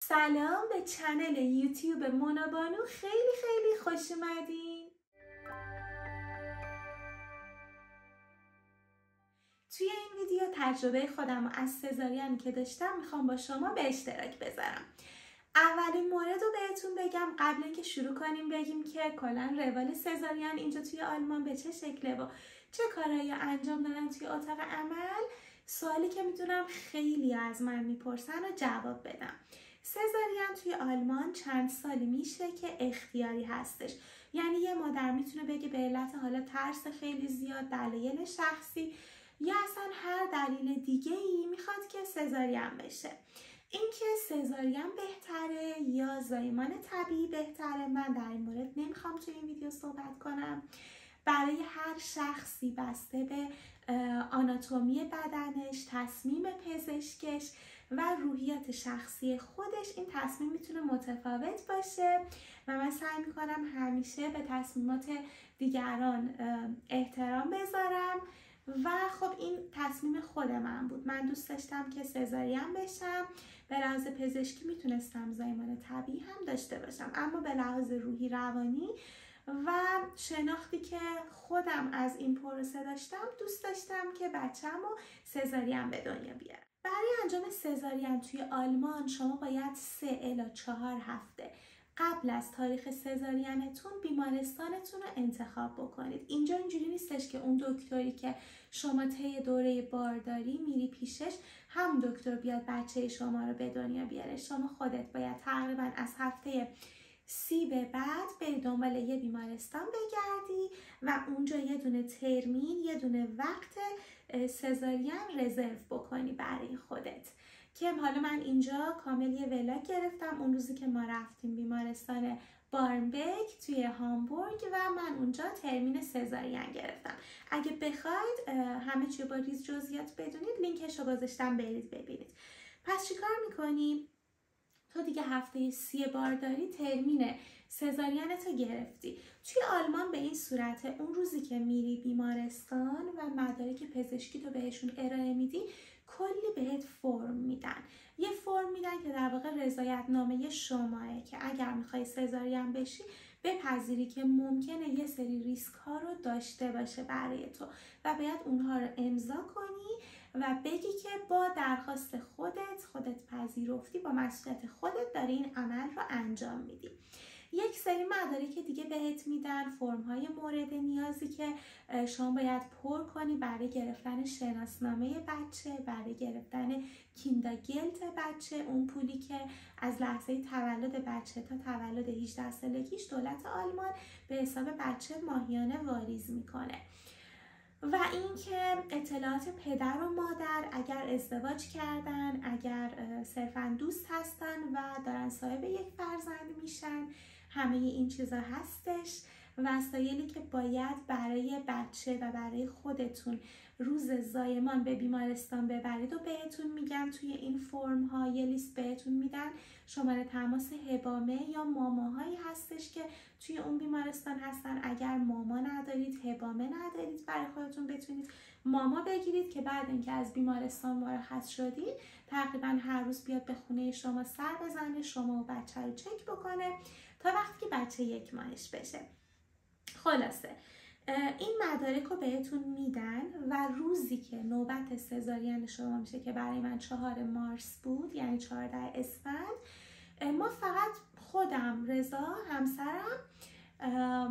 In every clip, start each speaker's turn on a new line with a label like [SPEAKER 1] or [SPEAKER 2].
[SPEAKER 1] سلام به چنل یوتیوب منابانو، خیلی خوش اومدین. توی این ویدیو تجربه خودم و از سزارین که داشتم میخوام با شما به اشتراک بذارم. اولین مورد رو بهتون بگم قبل اینکه شروع کنیم بگیم که کلا روال سزارین اینجا توی آلمان به چه شکله و چه کارهایی انجام دادن توی اتاق عمل. سوالی که میدونم خیلی از من میپرسن و جواب بدم. سزارین توی آلمان چند سالی میشه که اختیاری هستش، یعنی یه مادر میتونه بگه به علت حالا ترس خیلی زیاد، دلایل شخصی یا اصلا هر دلیل دیگه ای میخواد که سزارین بشه. اینکه سزارین بهتره یا زایمان طبیعی بهتره من در این مورد نمیخوام توی این ویدیو صحبت کنم. برای هر شخصی بسته به آناتومی بدنش، تصمیم پزشکش و روحیات شخصی خودش این تصمیم میتونه متفاوت باشه و من سعی میکنم همیشه به تصمیمات دیگران احترام بذارم و خب این تصمیم خود من بود. من دوست داشتم که سزارین بشم. به لحاظ پزشکی میتونستم زایمان طبیعی هم داشته باشم، اما به لحاظ روحی روانی و شناختی که خودم از این پروسه داشتم دوست داشتم که بچه‌مو سزارین به دنیا بیارم. برای انجام سزارین توی آلمان شما باید 3 الی 4 هفته قبل از تاریخ سزارینتون بیمارستانتون رو انتخاب بکنید. اینجا اینجوری نیستش که اون دکتری که شما طی دوره بارداری میری پیشش هم دکتر بیاد بچه شما رو به دنیا بیاره. شما خودت باید تقریبا از هفته 30 به بعد بری دنبال یه بیمارستان بگردی و اونجا یه دونه ترمین، یه دونه وقت سزارین رزرو بکنی برای خودت. که حالا من اینجا کامل یه ولاگ گرفتم اون روزی که ما رفتیم بیمارستان بارنبک توی هامبورگ و من اونجا ترمین سزارین گرفتم. اگه بخواید همه چی با ریز جزئیات بدونید لینکش رو گذاشتم برید ببینید. پس چیکار میکنیم؟ تو دیگه هفته 30 بارداری ترمین سزارینتو گرفتی. توی آلمان به این صورته اون روزی که میری بیمارستان و مدارک پزشکی تو بهشون ارائه میدی کلی بهت فرم میدن. یه فرم میدن که در واقع رضایت نامه شماه که اگر میخوای سزارین بشی بپذیری که ممکنه یه سری ریسک ها رو داشته باشه برای تو و باید اونها رو امضا کنی و بگی که با درخواست خودت پذیرفتی، با مسئولیت خودت داری این عمل رو انجام میدی. یک سری مدارک دیگه بهت میدن، فرم‌های مورد نیازی که شما باید پر کنی برای گرفتن شناسنامه بچه، برای گرفتن کینداگلت بچه، اون پولی که از لحظه تولد بچه تا تولد 18 سالگیش دولت آلمان به حساب بچه ماهیانه واریز میکنه. و اینکه اطلاعات پدر و مادر اگر ازدواج کردن، اگر صرفاً دوست هستن و دارن صاحب یک فرزند میشن، همه این چیزا هستش. وسایلی که باید برای بچه و برای خودتون روز زایمان به بیمارستان ببرید و بهتون میگن توی این فرم ها. یه لیست بهتون میدن، شماره تماس هبامه یا ماماهایی هستش که توی اون بیمارستان هستن. اگر ماما ندارید، هبامه ندارید، برای خودتون بتونید ماما بگیرید که بعد اینکه از بیمارستان مرخص شدید تقریبا هر روز بیاد به خونه شما سر بزنه، شما و بچه رو چک بکنه تا وقتی که بچه 1 ماهش بشه. خلاصه این مدارک رو بهتون میدن و روزی که نوبت سزارین شما میشه که برای من 4 مارس بود، یعنی 14 اسفند، ما فقط خودم، رضا، همسرم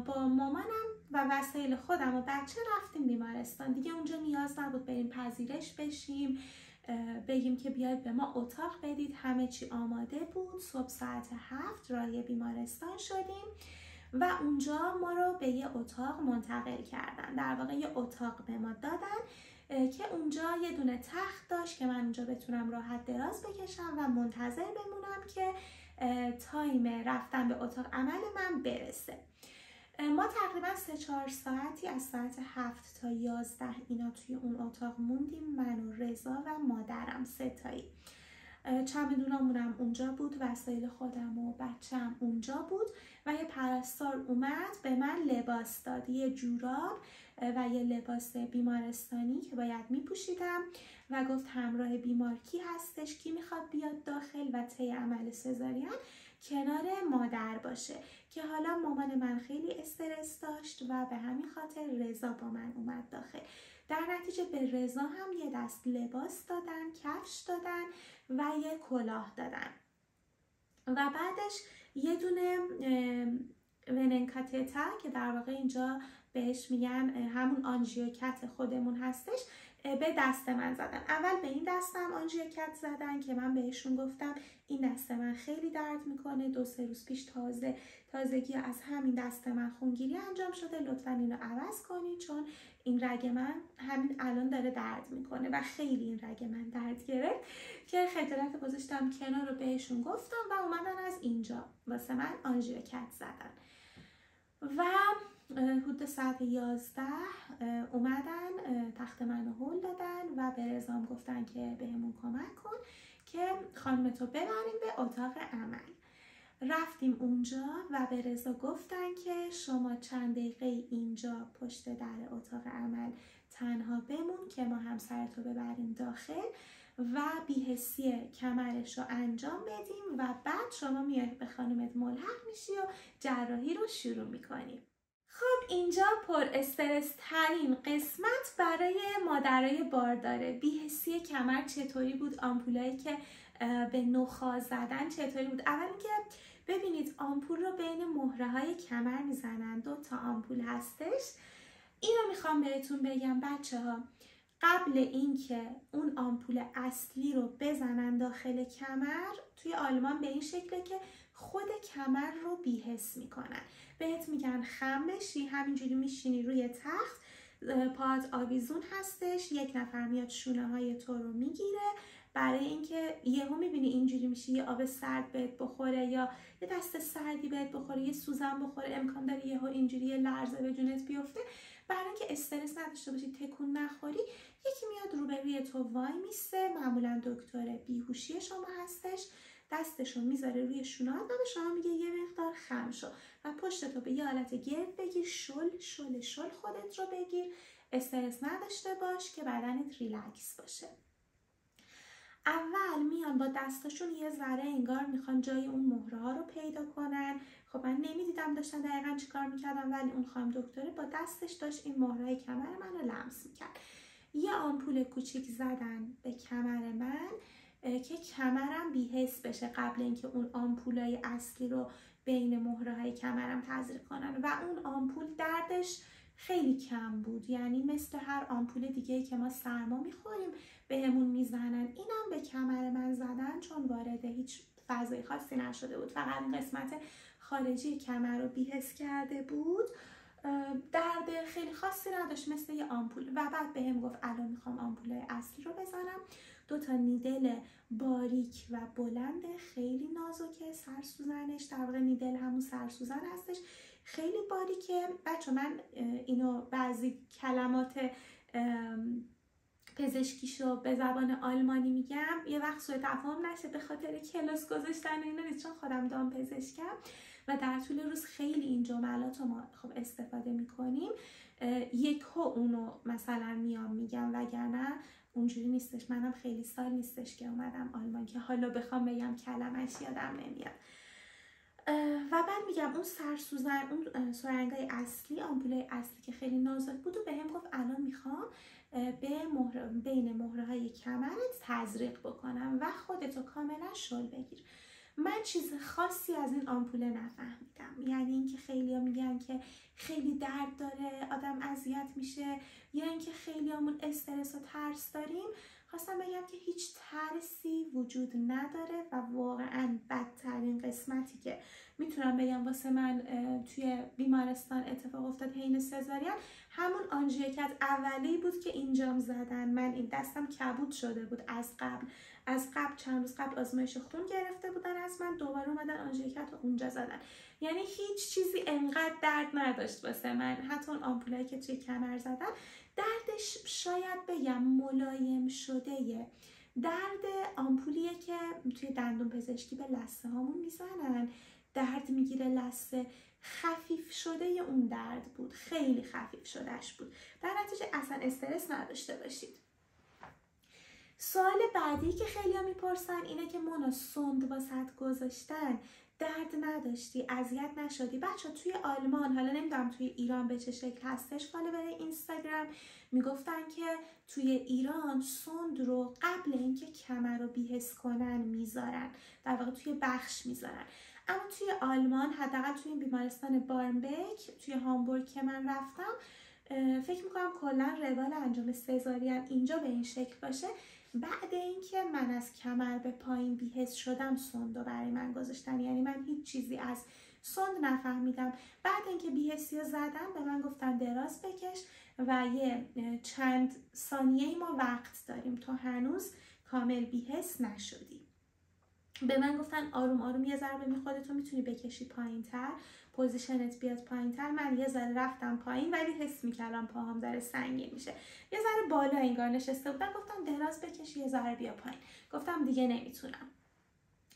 [SPEAKER 1] با مامانم و وسایل خودم و بچه رفتیم بیمارستان. دیگه اونجا نیاز نبود بریم پذیرش بشیم، بگیم که بیاید به ما اتاق بدید. همه چی آماده بود. صبح ساعت 7 راهی بیمارستان شدیم و اونجا ما رو به یه اتاق منتقل کردن. در واقع یه اتاق به ما دادن که اونجا یه دونه تخت داشت که من اونجا بتونم راحت دراز بکشم و منتظر بمونم که تایم رفتن به اتاق عمل من برسه. ما تقریبا 3-4 ساعتی از ساعت 7 تا 11 اینا توی اون اتاق موندیم، من و رضا و مادرم 3 تایی. چمدونامونم اونجا بود، وسایل خودم و بچه‌م اونجا بود و یه پرستار اومد به من لباس داد، یه جوراب و یه لباس بیمارستانی که باید میپوشیدم و گفت همراه بیمار کی هستش، کی میخواد بیاد داخل و طی عمل سزارین کنار مادر باشه، که حالا مامان من خیلی استرس داشت و به همین خاطر رضا با من اومد داخل. در نتیجه به رضا هم یه دست لباس دادن، کفش دادن و یه کلاه دادن و بعدش یه دونه وننکاتتا که در واقع اینجا بهش میگن همون آنژیوکت خودمون هستش به دست من زدن. اول به این دستم آنژیوکت زدن که من بهشون گفتم این دست من خیلی درد میکنه، 2-3 روز پیش تازگی از همین دست من خونگیری انجام شده، لطفا اینو عوض کنید چون این رگ من همین الان داره درد میکنه و خیلی این رگ من درد گرفت، که خجالت گذاشتم کنار رو بهشون گفتم و اومدن از اینجا واسه من آنژیوکت زدن و حدود ساعت 11 اومدن تخت منو هول دادن و به رضام گفتن که بهمون کمک کن که خانمتو ببریم به اتاق عمل. رفتیم اونجا و به رضا گفتن که شما چند دقیقه اینجا پشت در اتاق عمل تنها بمون که ما همسرتو ببریم داخل و بی‌حسی کمرش رو انجام بدیم و بعد شما میای به خانمت ملحق میشی و جراحی رو شروع میکنیم. خب اینجا پر استرس ترین قسمت برای مادرای بارداره. بی‌حسی کمر چطوری بود؟ آمپولایی که به نخاع زدن چطوری بود؟ اول که ببینید آمپول رو بین مهره های کمر میزنن، 2 تا آمپول هستش. اینو میخوام بهتون بگم بچه ها، قبل اینکه اون آمپول اصلی رو بزنن داخل کمر توی آلمان به این شکله که خود کمر رو بی‌حس میکنن، بهت میگن خم بشی، همینجوری میشینی روی تخت، پاهات آویزون هستش، یک نفر میاد شونه های تو رو میگیره، برای اینکه یهو میبینی اینجوری میشی، یه آب سرد بهت بخوره یا یه دست سردی بهت بخوره، یه سوزن بخوره، امکان داره یهو اینجوری یه لرزه به جونت بیفته. برای اینکه استرس نداشته باشی، تکون نخوری، یکی میاد روبروی تو وای میسته، معمولا دکتر بیهوشی شما هستش، دستشو میذاره روی شونات و به شما میگه یه مقدار خم شو و پشتتو به یه حالت گرد بگیر، شل خودت رو بگیر، استرس نداشته باش که بدنت ریلکس باشه. اول میان با دستاشون یه ذره انگار میخوان جای اون مهره ها رو پیدا کنن. خب من نمیدیدم داشتن دقیقا چی کار میکردم، ولی اون خانم دکتره با دستش داشت این مهره کمر من رو لمس میکرد. یه آمپول کوچیک زدن به کمر من که کمرم بی‌حس بشه قبل اینکه اون آمپولای اصلی رو بین مهره های کمرم تزریق کنن و اون آمپول دردش خیلی کم بود، یعنی مثل هر آمپول دیگه‌ای که ما سرما میخوریم بهمون میزنن، اینم به کمر من زدن چون وارد هیچ فضای خاصی نشده بود، فقط این قسمت خارجی کمر رو بی‌حس کرده بود، درد خیلی خاصی نداشت مثل یه آمپول. و بعد بهم گفت الان میخوام آمپولای اصلی رو بزنم، 2 تا نیدل باریک و بلند خیلی نازکه، سرسوزنش در واقع نیدل همون سرسوزن هستش، خیلی باریکه. بچه من اینو بعضی کلمات پزشکیشو به زبان آلمانی میگم، یه وقت سوء تفاهم نشه به خاطر کلاس گذاشتن اینا نیست، چون خودم دام پزشکم و در طول روز خیلی این جملات رو ما خب استفاده میکنیم، یکو اونو مثلا میام میگم، وگرنه اونجوری نیستش. منم خیلی سال نیستش که اومدم آلمان که حالا بخوام بگم کلمش یادم نمیاد. و بعد میگم اون سرسوزن، اون سرنگای اصلی، آمپولای اصلی که خیلی نازک بود و بهم گفت الان میخوام بین مهره های کمرت تزریق بکنم و خودتو کاملا شل بگیر. من چیز خاصی از این آمپول نفهمیدم، یعنی اینکه خیلیا میگن که خیلی درد داره، آدم اذیت میشه، یا اینکه خیلیامون استرس و ترس داریم. خواستم بگم که هیچ ترسی وجود نداره و واقعا بدترین قسمتی که میتونم بگم واسه من توی بیمارستان اتفاق افتاد حین سزارین همون آنژیوکت اولی بود که اینجام زدن. من این دستم کبود شده بود از قبل چند روز قبل آزمایش خون گرفته بودن از من، دوباره اومدن آنژیوکت رو اونجا زدن، یعنی هیچ چیزی انقدر درد نداشت واسه من. حتی اون آمپولایی که توی کمر زدن دردش شاید بگم ملایم شده درد آمپولیه که توی دندون پزشکی به لثه هامون میزنن، درد میگیره لثه، خفیف شده اون درد بود، خیلی خفیف شدهش بود، در نتیجه اصلا استرس نداشته باشید. سوال بعدی که خیلی ها میپرسن اینه که مونا سند واسط گذاشتن درد نداشتی، اذیت نشدی؟ بچه توی آلمان، حالا نمیدونم توی ایران به چه شکل هستش، فالو برای اینستاگرام میگفتن که توی ایران سند رو قبل اینکه کمر رو بی‌حس کنن میذارن، در واقع توی بخش میذارن. اما توی آلمان، حداقل توی این بیمارستان بارنبک توی هامبورگ که من رفتم، فکر میکنم کلا روال انجام سزارین اینجا به این شکل باشه. بعد اینکه من از کمر به پایین بی‌حس شدم سند رو برای من گذاشتن، یعنی من هیچ چیزی از سند نفهمیدم. بعد اینکه بی‌حسی رو زدم به من گفتن دراز بکش و یه چند ثانیه‌ای ما وقت داریم، تو هنوز کامل بی‌حس نشدی. به من گفتن آروم آروم یه ذره ببین خودتو میتونی بکشی پایین‌تر، پوزیشنت بیاد پایین‌تر. من یه ذره رفتم پایین ولی حس می‌کردم پاهام داره سنگین میشه، یه ذره بالا انگار نشسته بودم. گفتم دراز بکشی یه ذره بیا پایین، گفتم دیگه نمیتونم.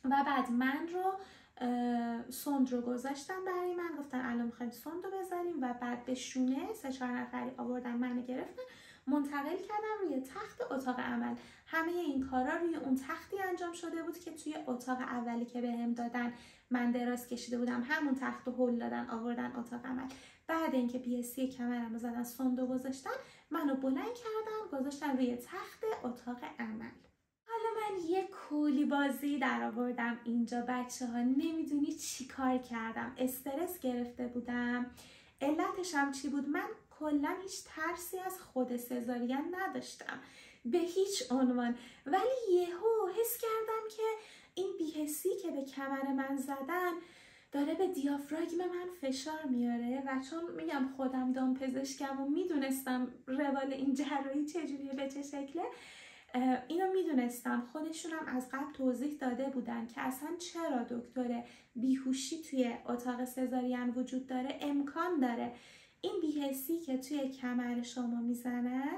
[SPEAKER 1] و بعد من رو سند رو گذاشتن برای من، گفتن الان می‌خوایم سند رو بزنیم و بعد به شونه 3-4 نفری آوردن منو گرفتن منتقل کردم روی تخت اتاق عمل. همه این کارا روی اون تختی انجام شده بود که توی اتاق اولی که بهم دادن من دراز کشیده بودم، همون تخت رو هل دادن آوردن اتاق عمل. بعد اینکه بی‌حسی کمرم رو زدن سند رو گذاشتن، منو بلند کردن گذاشتن روی تخت اتاق عمل. حالا من یه کولی بازی در آوردم اینجا بچه ها، نمیدونی چی کار کردم. استرس گرفته بودم. علتش هم چی بود؟ من کلا هیچ ترسی از خود سزارین نداشتم به هیچ عنوان، ولی یهو حس کردم که این بی‌حسی که به کمر من زدن داره به دیافراگم من فشار میاره و چون میگم خودم دام پزشکم و میدونستم روال این جراحی چجوریه به چه شکله، اینو میدونستم. خودشونم از قبل توضیح داده بودن که اصلا چرا دکتر بیهوشی توی اتاق سزارین وجود داره. امکان داره این بی‌حسی که توی کمر شما میزنن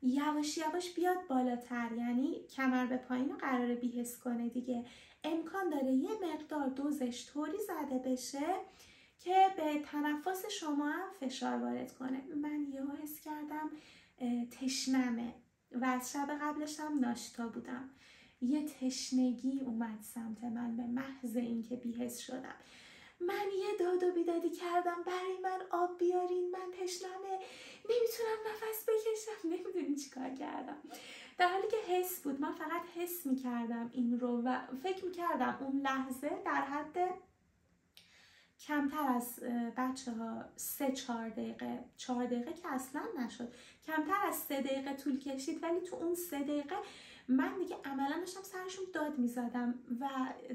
[SPEAKER 1] یواش یواش بیاد بالاتر، یعنی کمر به پایین رو قراره بی‌حس کنه دیگه. امکان داره یه مقدار دوزش طوری زده بشه که به تنفس شما هم فشار وارد کنه. من یهو حس کردم تشنمه و از شب قبلش هم ناشتا بودم. یه تشنگی اومد سمت من به محض اینکه بی‌حس شدم. من یه داد و بیدادی کردم برای من آب بیارین، من تشنمه، نمیتونم نفس بکشم. نمیدونی چی کار کردم، در حالی که حس بود. من فقط حس میکردم این رو و فکر میکردم اون لحظه در حد کمتر از بچه ها 3-4 دقیقه، 4 دقیقه که اصلا نشد، کمتر از 3 دقیقه طول کشید. ولی تو اون 3 دقیقه من دیگه عملا داشتم سرشون داد میزدم و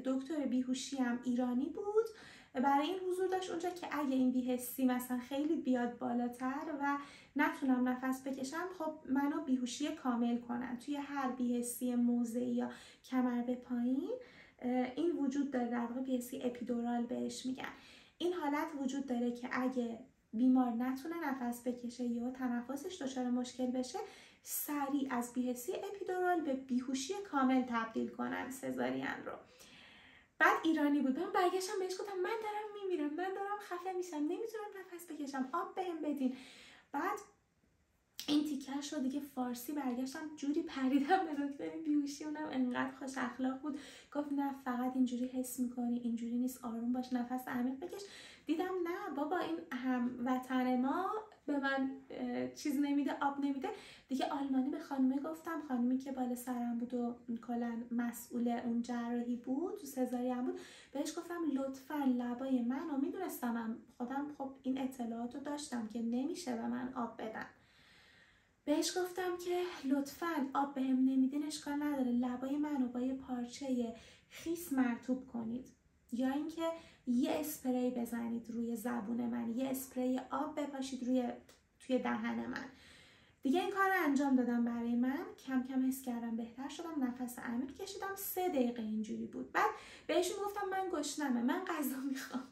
[SPEAKER 1] دکتر بیهوشی هم ایرانی بود، برای این حضور داشت اونجا که اگه این بی‌حسی مثلا خیلی بیاد بالاتر و نتونم نفس بکشم، خب منو بیهوشی کامل کنن. توی هر بی‌حسی موضعی یا کمر به پایین این وجود داره، در واقع بی‌حسی اپیدورال بهش میگن. این حالت وجود داره که اگه بیمار نتونه نفس بکشه یا تنفسش دچار مشکل بشه، سریع از بی‌حسی اپیدورال به بیهوشی کامل تبدیل کنن سزارین رو. بعد ایرانی بود، من برگشتم بهش گفتم من دارم میمیرم، من دارم خفه میشم، نمیتونم نفس بکشم، آب بهم بدین. بعد این تیکش رو دیگه فارسی برگشتم جوری پریدم به دکتر بیهوشی، اونم انقدر خوش اخلاق بود، گفت نه فقط اینجوری حس میکنی، اینجوری نیست، آروم باش، نفس عمیق بکش. دیدم نه بابا این هموطن ما به من چیز نمیده، آب نمیده دیگه. آلمانی به خانومه گفتم، خانومی که بالا سرم بود و کلا مسئول اون جراحی بود تو سزارین بود، بهش گفتم لطفا لبای منو، میدونستم خودم خب این اطلاعاتو داشتم که نمیشه به من آب بدن، بهش گفتم که لطفاً آب بهم نمیدین اشکال نداره، لبای منو با یه پارچه خیس مرطوب کنید یا اینکه یه اسپری بزنید روی زبون من، یه اسپری آب بپاشید توی دهن من. دیگه این کار رو انجام دادم برای من، کم کم حس کردم بهتر شدم، نفس عمیق کشیدم. 3 دقیقه اینجوری بود. بعد بهشون گفتم من گشنمه، من غذا میخوام.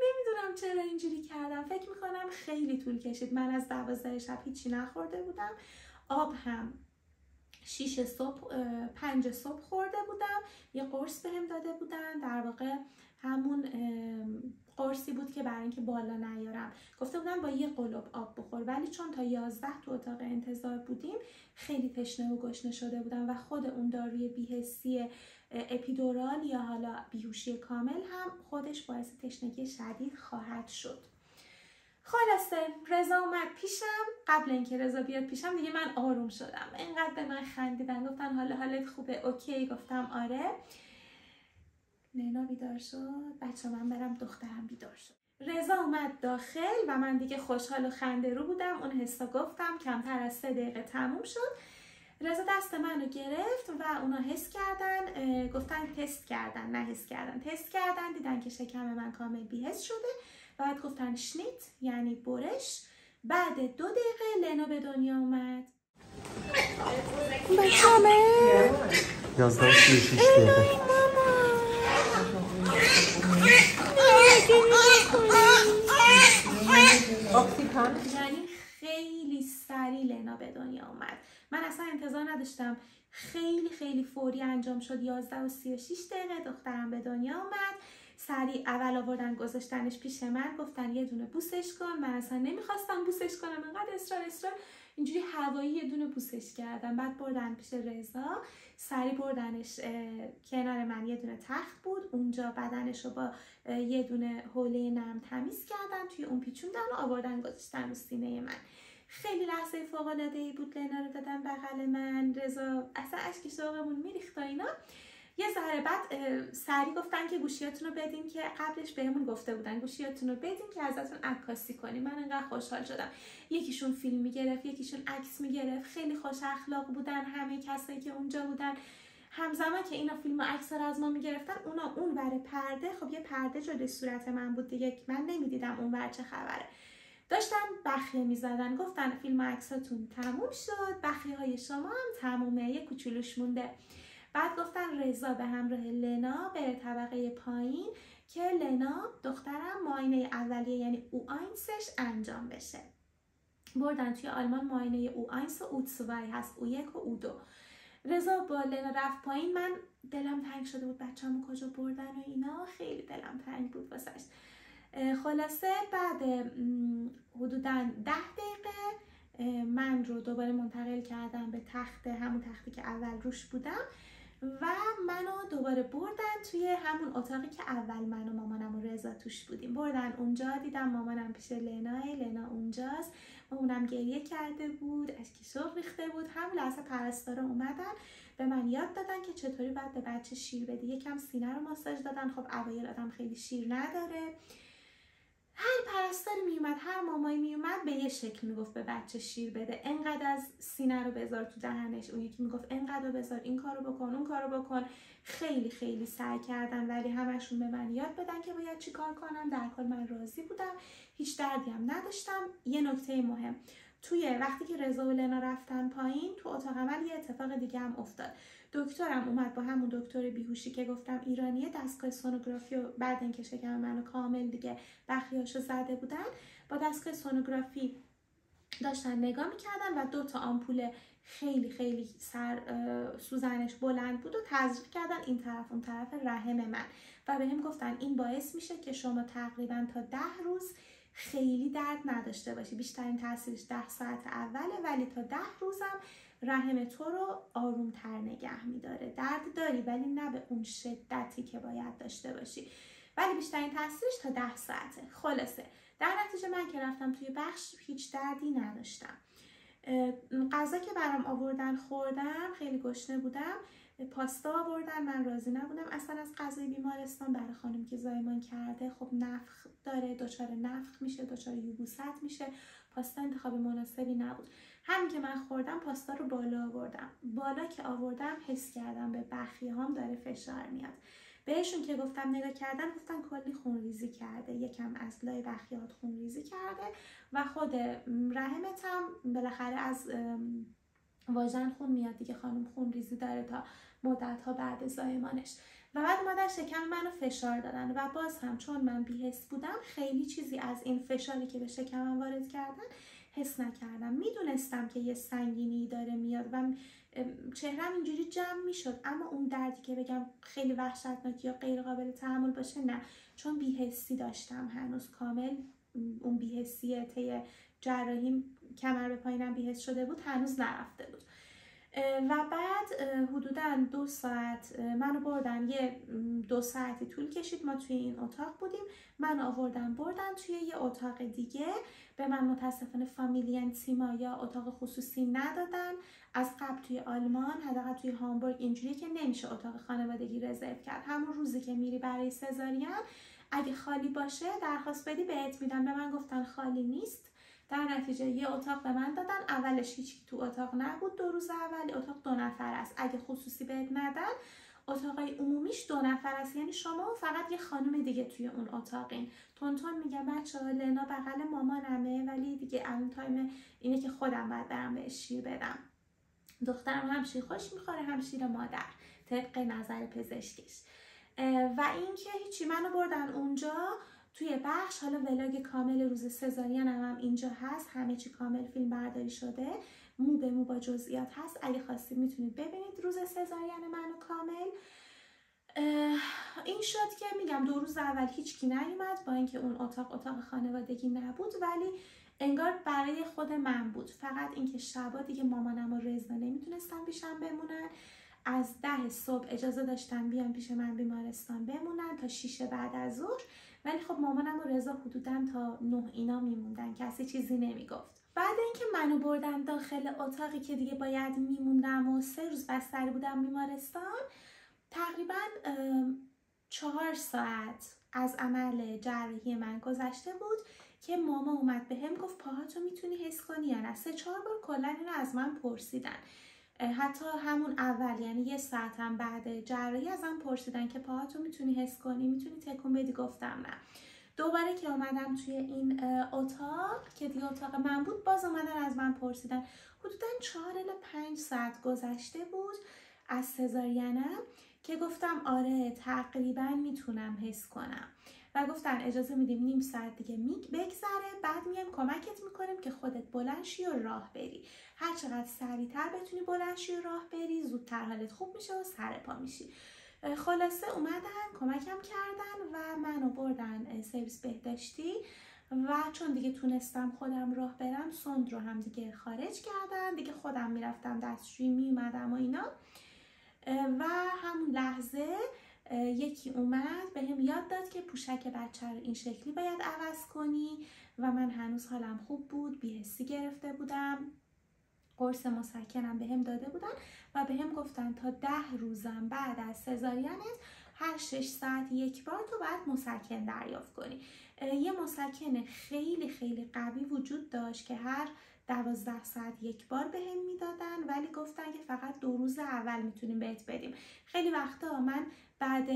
[SPEAKER 1] نمیدونم چرا اینجوری کردم، فکر میکنم خیلی طول کشید. من از 12 شب هیچی نخورده بودم، آب هم 6 صبح 5 صبح خورده بودم. یه قرص بهم داده بودن، در واقع همون قرصی بود که برای اینکه بالا نیارم گفته بودن با یه قلوب آب بخور، ولی چون تا 11 تو اتاق انتظار بودیم خیلی تشنه و گشنه شده بودم و خود اون داروی بی‌حسی اپیدورال یا حالا بیهوشی کامل هم خودش باعث تشنگی شدید خواهد شد. خلاصه رضا اومد پیشم. قبل اینکه رضا بیاد پیشم دیگه من آروم شدم، اینقدر به من خندیدن، گفتن حالت خوبه؟ اوکی. گفتم آره. لینا بیدار شد، بچه من برم، دخترم بیدار شد. رضا اومد داخل و من دیگه خوشحال و خنده رو بودم. اون حسا گفتم کمتر از 3 دقیقه تموم شد. رضا دست منو گرفت و اونا حس کردن، گفتن تست کردن، نه حس کردن، تست کردن، دیدن که شکم من کامل بی‌حس شده. بعد گفتن شنیت یعنی برش. بعد 2 دقیقه لینا به دنیا اومد.
[SPEAKER 2] بچه‌مه 11:36 دقیقه.
[SPEAKER 1] یعنی خیلی سریع لینا به دنیا اومد. من اصلا انتظار نداشتم، خیلی فوری انجام شد. 11:36 دقیقه دخترم به دنیا اومد. سریع اول آوردن گذاشتنش پیش من، گفتن یه دونه بوسش کن. من اصلا نمیخواستم بوسش کنم، انقدر اصرار اینجوری هوایی یه دونه بوسش کردم. بعد بردن پیش رضا، سریع بردنش کنار من، یه دونه تخت بود اونجا، بدنش رو با یه دونه حوله نرم تمیز کردن، توی اون پیچوندن و آوردن گذاشتن رو سینه من. خیلی لحظه فوق‌العاده‌ای بود. لینا رو دادن بغل من، رضا اصلا اشک شوقمون میریخت و اینا. یه ذره بعد سریع گفتن که گوشیاتون رو بدین، که قبلش بهمون گفته بودن گوشیاتون رو بدین که ازتون عکاسی کنیم. من انقدر خوشحال شدم. یکیشون فیلم میگرفت، یکیشون عکس میگرفت. خیلی خوش اخلاق بودن همه کسایی که اونجا بودن. همزمان که اینا فیلم و عکس رو از ما میگرفتن، اونا اون ور پرده، خب یه پرده جلوی صورت من بود دیگه، من نمیدیدم اون ور چه خبره، داشتن بخیه میزدن. گفتن فیلم و عکساتون تموم شد، بخیه های شما هم تمومه، یه کوچولوش مونده. بعد گفتن رضا به همراه لینا بره طبقه پایین که لینا دخترم معاینه اولیه یعنی او آینسش انجام بشه. بردن توی آلمان معاینه او آینس و اوتسوای هست، او 1 و او 2. رضا با لینا رفت پایین. من دلم تنگ شده بود، بچه‌مو کجا بردن و اینا، خیلی دلم تنگ بود واسش. خلاصه بعد حدوداً 10 دقیقه من رو دوباره منتقل کردم به تخت، همون تختی که اول روش بودم و منو دوباره بردن توی همون اتاقی که اول من و مامانم و رضا توش بودیم. بردن اونجا، دیدم مامانم پیش لینا اونجاست. مامانم گریه کرده بود، اشک شوق ریخته بود. همون لحظه پرستارا اومدن به من یاد دادن که چطوری باید به بچه شیر بدی. یکم سینه رو ماساژ دادن. خب اوایل آدم خیلی شیر نداره. هر پرستاری میومد، هر مامایی میومد به یه شکل میگفت به بچه شیر بده، انقدر از سینه رو بذار تو دهنش، اون یکی میگفت انقدر بذار، این کارو بکن، اون کارو بکن. خیلی سعی کردن ولی همشون به من یاد بدن که باید چی کار کنم. در کل من راضی بودم، هیچ دردی هم نداشتم. یه نکته مهم، توی وقتی که رضا و لینا رفتن پایین تو اتاق عمل یه اتفاق دیگه هم افتاد. دکترم اومد با همون دکتر بیهوشی که گفتم ایرانیه، دستگاه سونوگرافی و بعد اینکه شکم منو کامل دیگه بخیاشو زده بودن، با دستگاه سونوگرافی داشتن نگاه میکردن و 2 تا آمپول خیلی سوزنش بلند بود و تزریق کردن این طرف اون طرف رحم من و بهم گفتن این باعث میشه که شما تقریبا تا 10 روز خیلی درد نداشته باشی. بیشترین تاثیرش 10 ساعت اوله، ولی تا 10 روزم رحم تو رو آرومتر نگه میداره. درد داری ولی نه به اون شدتی که باید داشته باشی، ولی بیشترین تاثیرش تا 10 ساعته. خلاصه در نتیجه من که رفتم توی بخش هیچ دردی نداشتم. غذا که برام آوردن خوردم، خیلی گشنه بودم. پاستا آوردن، من راضی نبودم اصلا از غذای بیمارستان. برای خانم که زایمان کرده خب نفخ داره، دچار نفخ میشه، دچار یبوست میشه. پاستا انتخاب مناسبی نبود. همین که من خوردم پاستا رو بالا آوردم. بالا که آوردم حس کردم به بخیه‌هام داره فشار میاد. بهشون که گفتم نگاه کردن، گفتن کلی خونریزی کرده، یکم از لای بخیهات خونریزی کرده و خود رحمت هم بالاخره از واژن خون میاد دیگه، خانم خونریزی داره تا مدت‌ها بعد زایمانش. و بعد اومدن شکم منو فشار دادن و باز هم چون من بی‌حس بودم خیلی چیزی از این فشاری که به شکمم وارد کردن حس نکردم. میدونستم که یه سنگینی داره میاد و چهرم اینجوری جمع میشد، اما اون دردی که بگم خیلی وحشتناک یا غیر قابل تحمل باشه نه، چون بی‌حسی داشتم هنوز کامل. اون بی‌حسی طی جراحی کمر به پایینم بی‌حس شده بود، هنوز نرفته بود. و بعد حدوداً 2 ساعت منو بردن، یه 2 ساعتی طول کشید، ما توی این اتاق بودیم، منو آوردن بردن توی یه اتاق دیگه. به من متاسفانه فامیلی انتیما یا اتاق خصوصی ندادن. از قبل توی آلمان، حداقل توی هامبورگ اینجوریه که نمیشه اتاق خانوادگی رزرو کرد. همون روزی که میری برای سزارین اگه خالی باشه درخواست بدی بهت میدن. به من گفتن خالی نیست. در نتیجه یه اتاق به من دادن. اولش هیچ تو اتاق نبود، 2 روز اولی اتاق 2 نفر است. اگه خصوصی بهت ندن، اتاقای عمومیش 2 نفر است، یعنی شما و فقط یه خانم دیگه توی اون اتاقین. تونتون میگم بچه‌ها لنا بغل مامانمه، ولی دیگه الان تایم اینه که خودم باید برم بهش شیر بدم. دخترم هم شیر خوش میخوره، هم شیر مادر طبق نظر پزشکش. و اینکه هیچی، منو بردن اونجا توی بخش. حالا ولاگ کامل روز سزارین هم اینجا هست، همه چی کامل فیلم برداری شده، مو به مو با جزئیات هست. اگه خواستید میتونید ببینید روز سزارین منو کامل. این شد که میگم 2 روز اول هیچ کی نیومد، با اینکه اون اتاق خانوادگی نبود، ولی انگار برای خود من بود. فقط اینکه شبا دیگه مامانم و رضا نمیتونستن پیشم بمونن. از 10 صبح اجازه داشتن بیان پیش من بیمارستان بمونن تا 6 بعد از ظهر، ولی خب مامانم و رضا حدوداً تا 9 اینا میموندن، کسی چیزی نمیگفت. بعد اینکه منو بردن داخل اتاقی که دیگه باید میموندم و 3 روز بستری بودم بیمارستان، تقریباً 4 ساعت از عمل جراحی من گذشته بود که ماما اومد بهم گفت پاهاتو میتونی حس کنی یا نه. 3-4 بار کلا اینو از من پرسیدن. حتی همون اول، یعنی 1 ساعتم بعد جراحی ازم پرسیدن که پاهاتو میتونی حس کنی، میتونی تکون بدی؟ گفتم نه. دوباره که اومدم توی این اتاق که دیگه اتاق من بود، باز اومدن از من پرسیدن. حدوداً 4 الی 5 ساعت گذشته بود از سزارینم که گفتم آره تقریبا میتونم حس کنم و گفتن اجازه میدیم نیم ساعت دیگه بگذره، بعد میایم کمکت میکنیم که خودت بلند شی و راه بری. هر چقدر سریعتر بتونی بلند شی و راه بری، زودتر حالت خوب میشه و سر پا میشی. خلاصه اومدن کمکم کردن و منو بردن سرویس بهداشتی و چون دیگه تونستم خودم راه برم، سند رو هم دیگه خارج کردن، دیگه خودم میرفتم دستشویی میومدم و اینا. و همون لحظه یکی اومد بهم یاد داد که پوشک بچه رو این شکلی باید عوض کنی و من هنوز حالم خوب بود، بی‌حسی گرفته بودم. قرص مسکنم بهم داده بودن و بهم گفتن تا 10 روزم بعد از سزارینت هر 6 ساعت یک بار تو باید مسکن دریافت کنی. یه مسکن خیلی خیلی قوی وجود داشت که هر 12 ساعت یک بار بهم میدادن، ولی گفتن که فقط 2 روز اول میتونیم بهت بدیم. خیلی وقتا من بعد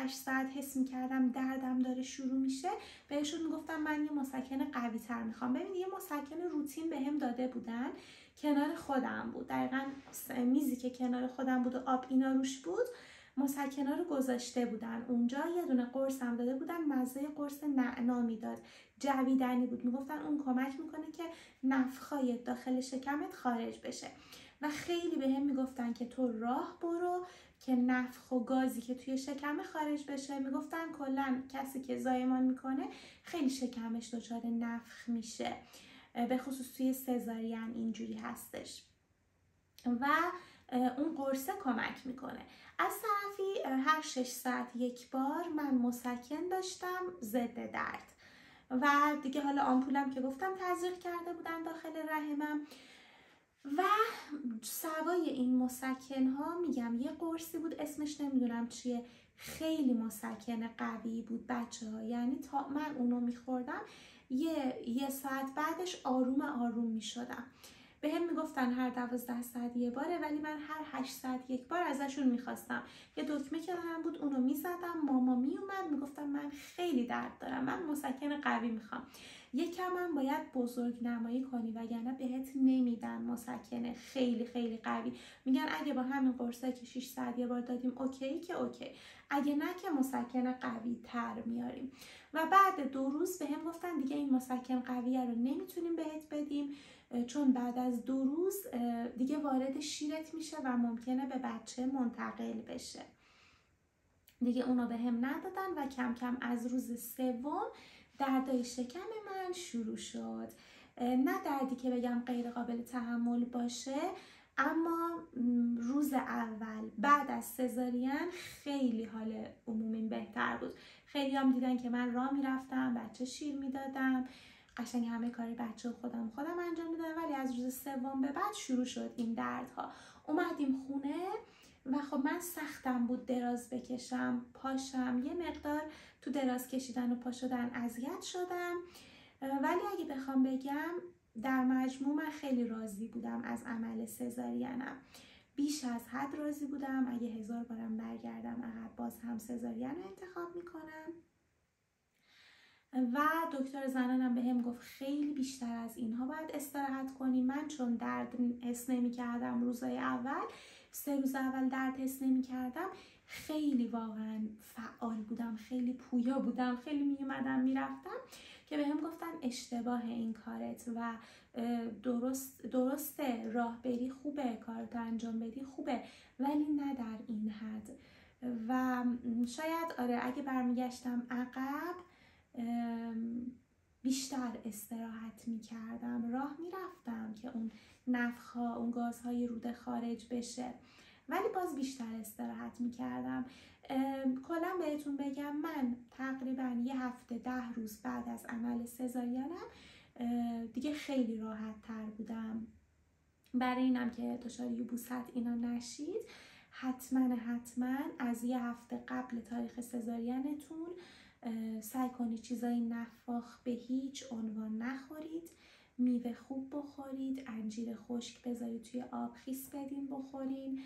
[SPEAKER 1] 7-8 ساعت حس میکردم دردم داره شروع میشه، بهشون میگفتم من یه مسکن قوی تر میخوام. ببینید یه مسکن روتین بهم داده بودن، کنار خودم بود، دقیقاً میزی که کنار خودم بود و آب اینا روش بود، مسکنا رو گذاشته بودن اونجا. یه دونه قرص هم داده بودن، مزه قرص نعنا میداد، جویدنی بود، میگفتن اون کمک میکنه که نفخای داخل شکمت خارج بشه. و خیلی بهم میگفتن که تو راه برو که نفخ و گازی که توی شکم خارج بشه. میگفتن کلا کسی که زایمان میکنه خیلی شکمش دچار نفخ میشه، به خصوص توی سزارین اینجوری هستش و اون قرصه کمک میکنه. از طرفی هر 6 ساعت یک بار من مسکن داشتم ضد درد و دیگه حالا آمپولم که گفتم تزریق کرده بودن داخل رحمم. و سوای این مسکن ها میگم یه قرصی بود اسمش نمیدونم چیه، خیلی مسکن قوی بود بچه ها، یعنی تا من اونو میخوردم یه ساعت بعدش آروم میشدم. به هم میگفتن هر 12 ساعت یه باره، ولی من هر 8 ساعت یک بار ازشون میخواستم. یه دکمه که دارم بود اونو میزدم، ماما میومد میومد میگفتم من خیلی درد دارم، من مسکن قوی میخوام، یکم من باید بزرگ نمایی کنی وگرنه بهت نمیدن مسکن خیلی خیلی قوی. میگن اگه با همین قرصایی که 6 ساعت یه بار دادیم اوکی که اوکی، اگه نه که مسکن قوی تر میاریم. و بعد 2 روز به هم گفتن دیگه این مسکن قویه رو نمیتونیم بهت بدیم، چون بعد از 2 روز دیگه وارد شیرت میشه و ممکنه به بچه منتقل بشه. دیگه اونو به هم ندادن و کم کم از روز 3 دردای شکم من شروع شد. نه دردی که بگم غیر قابل تحمل باشه، اما روز اول بعد از سزارین خیلی حال عمومیم بهتر بود. خیلی هم دیدن که من راه میرفتم، بچه شیر میدادم، قشنگ همه کاری بچه خودم انجام میدادم. ولی از روز 3 به بعد شروع شد این دردها. اومدیم خونه و خب من سختم بود دراز بکشم، پاشم، یه مقدار تو دراز کشیدن و پا شدن اذیت شدم. ولی اگه بخوام بگم در مجموع من خیلی راضی بودم از عمل سزارینم، بیش از حد راضی بودم. اگه 1000 بارم برگردم عقب باز هم سزارین رو انتخاب میکنم. و دکتر زنانم به هم گفت خیلی بیشتر از اینها باید استراحت کنی. من چون درد حس نمی کردم روزای اول، 3 روز اول درد حس نمی کردم، خیلی واقعا فعال بودم، خیلی پویا بودم، خیلی می اومدم می رفتم که به هم گفتن اشتباه این کارت و درسته راه بری خوبه، کارت انجام بدی خوبه، ولی نه در این حد. و شاید اگه برمیگشتم عقب بیشتر استراحت می کردم، راه می رفتم که اون نفخ‌ها، اون گازهای روده خارج بشه، ولی باز بیشتر استراحت می کردم. کلا بهتون بگم من تقریبا 1 هفته 10 روز بعد از عمل سزارینم دیگه خیلی راحت تر بودم. برای اینم که دچار یبوست اینا نشید، حتما از 1 هفته قبل تاریخ سزارینتون سعی کنید چیزای نفاخ به هیچ عنوان نخورید، میوه خوب بخورید، انجیر خشک بذارید توی آب خیس بدین بخورین.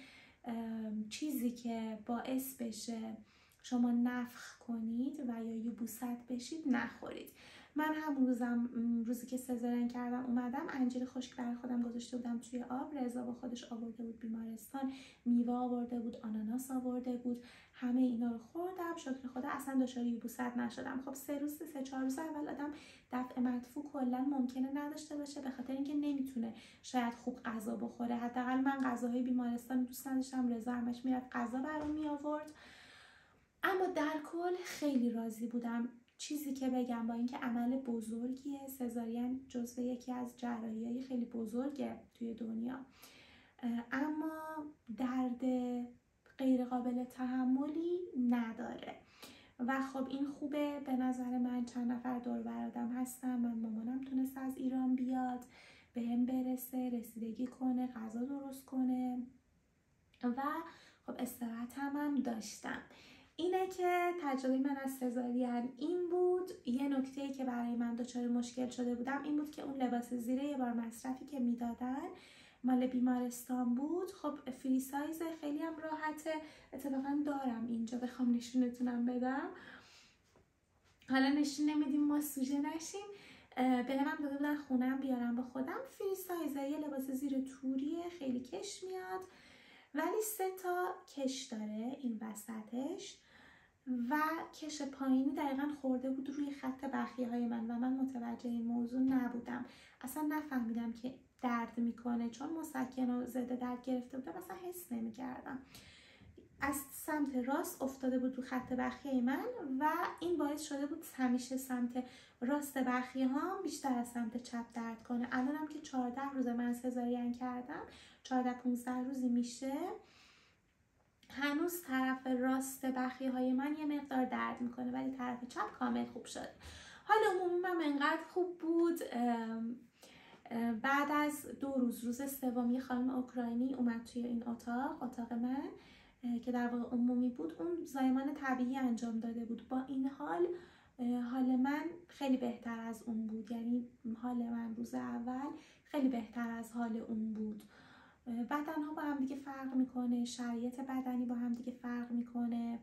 [SPEAKER 1] چیزی که باعث بشه شما نفخ کنید و یا یبوست بشید نخورید. من هم روزی که سزارین کردم اومدم انجیر خشک برای خودم گذاشته بودم توی آب، رضا با خودش آورده بود بیمارستان، میوه آورده بود، آناناس آورده بود، همه اینا رو خوردم، شکر خدا اصلا دچار یبوست نشدم. خب 3-4 روز اول آدم دفع مدفوع کلا ممکنه نداشته باشه، به خاطر اینکه نمیتونه شاید خوب غذا بخوره. حداقل من غذاهای بیمارستان دوست نداشتم، رضا همش میرفت غذا برام می آورد. اما در کل خیلی راضی بودم. چیزی که بگم با اینکه عمل بزرگیه، سزارین جزو یکی از جراحی‌های خیلی بزرگه توی دنیا، اما درد غیر قابل تحملی نداره. و خب این خوبه به نظر من. چند نفر دور برادم هستن، من مامانم تونست از ایران بیاد به هم برسه، رسیدگی کنه، غذا درست کنه و خب استراحت هم داشتم. اینه که تجربه من از سزارین این بود. یه نکته‌ای که برای من دچار مشکل شده بودم این بود که اون لباس زیر 1 بار مصرفی که میدادن مال بیمارستان بود. خب فری سایز، خیلی هم راحته، اتفاقا دارم اینجا بخوام نشونتونم بدم. حالا نشون نمیدیم ما سوژه نشیم. به من داده بودن خونم بیارم با خودم. فری سایزه، یه لباس زیر توریه، خیلی کش میاد ولی 3 تا کش داره این وسطش و کش پایینی دقیقا خورده بود روی خط بخیه های من و من متوجه این موضوع نبودم، اصلا نفهمیدم که درد میکنه، چون مسکن و ضد درد گرفته بودم اصلا حس نمیکردم. از سمت راست افتاده بود رو خط بخیه من و این باعث شده بود همیشه سمت راست بخیه ها بیشتر از سمت چپ درد کنه. الانم که 14 روز من سزارین کردم، 14-15 روزی میشه، هنوز طرف راست بخیه های من یه مقدار درد میکنه ولی طرف چپ کامل خوب شد. حالا عمومم انقدر خوب بود. بعد از 2 روز 3 یه خانم اوکراینی اومد توی این اتاق من که در واقع عمومی بود. اون زایمان طبیعی انجام داده بود. با این حال من خیلی بهتر از اون بود، یعنی حال من روز اول خیلی بهتر از حال اون بود. بدنها با هم دیگه فرق میکنه، شرایط بدنی با هم دیگه فرق میکنه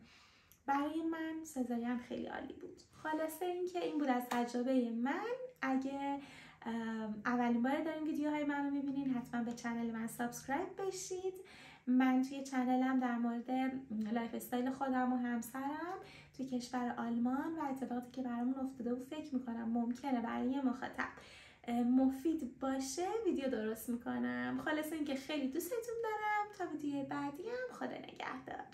[SPEAKER 1] برای من سزارین خیلی عالی بود. خلاصه این بود از تجربه من. اگه اولین بار دارین ویدیوهای منو میبینین حتما به چنل من سابسکرایب بشید. من توی چنلم در مورد لایف استایل خودم و همسرم توی کشور آلمان و اتفاقاتی که برامون افتاده و فکر میکنم ممکنه برای یه مخاطب مفید باشه ویدیو درست میکنم. خلاصه اینکه خیلی دوستتون دارم. تا ویدیو بعدی هم خدا نگهدار.